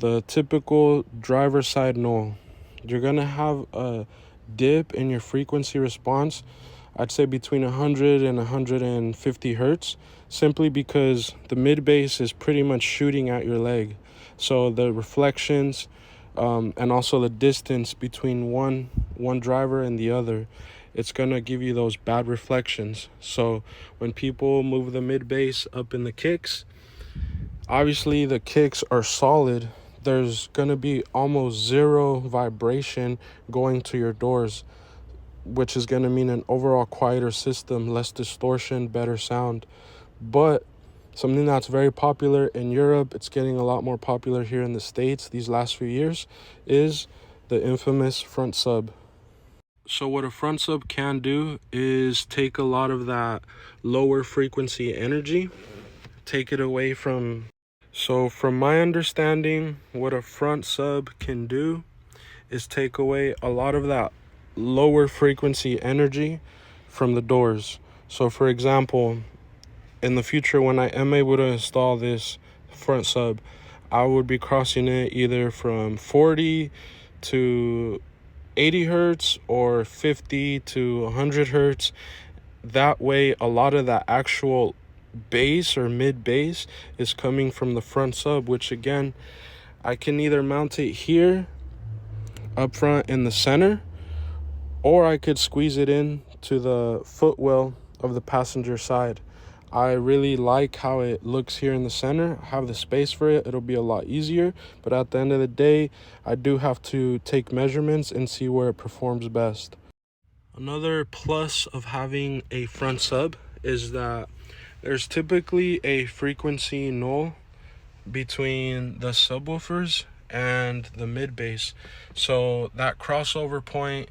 the typical driver side null, you're gonna have a dip in your frequency response. I'd say between 100 and 150 hertz, simply because the mid bass is pretty much shooting at your leg. So the reflections and also the distance between one driver and the other, it's gonna give you those bad reflections. So when people move the mid bass up in the kicks, obviously the kicks are solid. There's gonna be almost zero vibration going to your doors, which is gonna mean an overall quieter system, less distortion, better sound. But something that's very popular in Europe, it's getting a lot more popular here in the States these last few years, is the infamous front sub. So what a front sub can do is take a lot of that lower frequency energy, take it away from. So from my understanding, what a front sub can do is take away a lot of that lower frequency energy from the doors. So for example, in the future, when I am able to install this front sub, I would be crossing it either from 40 to 80 hertz or 50 to 100 hertz. That way, a lot of that actual bass or mid bass is coming from the front sub, which again, I can either mount it here up front in the center, or I could squeeze it in to the footwell of the passenger side. I really like how it looks here in the center. I have the space for it. It'll be a lot easier, but at the end of the day, I do have to take measurements and see where it performs best. Another plus of having a front sub is that there's typically a frequency null between the subwoofers and the mid bass. So that crossover point,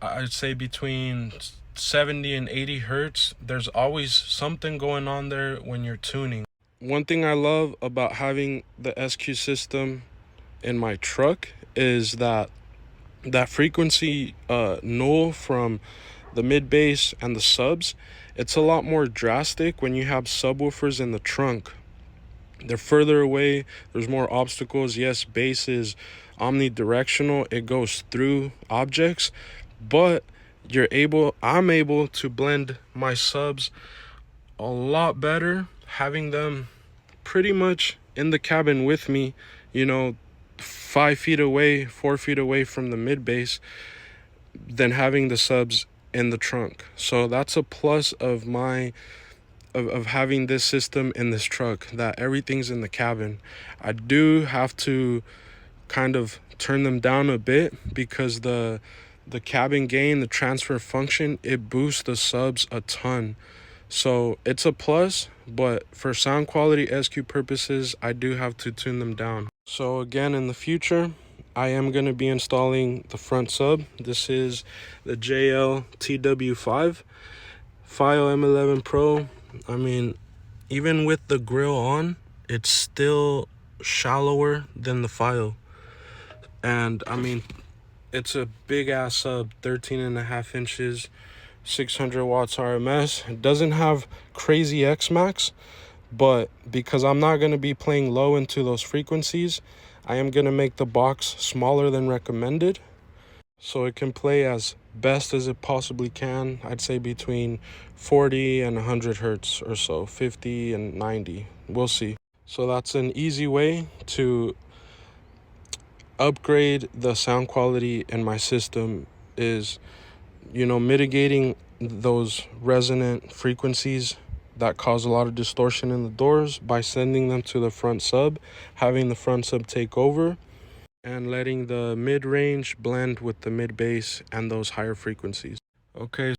I'd say between 70 and 80 hertz, there's always something going on there when you're tuning. One thing I love about having the SQ system in my truck is that frequency null from the mid bass and the subs, it's a lot more drastic when you have subwoofers in the trunk. They're further away, there's more obstacles. Yes, bass is omnidirectional, it goes through objects, but I'm able to blend my subs a lot better having them pretty much in the cabin with me, 5 feet away, 4 feet away from the mid bass, than having the subs in the trunk. So that's a plus of of having this system in this truck, that everything's in the cabin. I do have to kind of turn them down a bit because the cabin gain, the transfer function, it boosts the subs a ton. So it's a plus, but for sound quality SQ purposes, I do have to tune them down. So again, in the future, I am going to be installing the front sub. This is the JL TW5 File M11 Pro. I mean, even with the grill on, it's still shallower than the File. And I mean, it's a big ass sub, 13.5 inches, 600 watts RMS. It doesn't have crazy X-Max, but because I'm not going to be playing low into those frequencies, I am going to make the box smaller than recommended, so it can play as best as it possibly can. I'd say between 40 and 100 hertz or so, 50 and 90. We'll see. So that's an easy way to upgrade the sound quality in my system, is mitigating those resonant frequencies that cause a lot of distortion in the doors by sending them to the front sub, having the front sub take over, and letting the mid-range blend with the mid bass and those higher frequencies. Okay,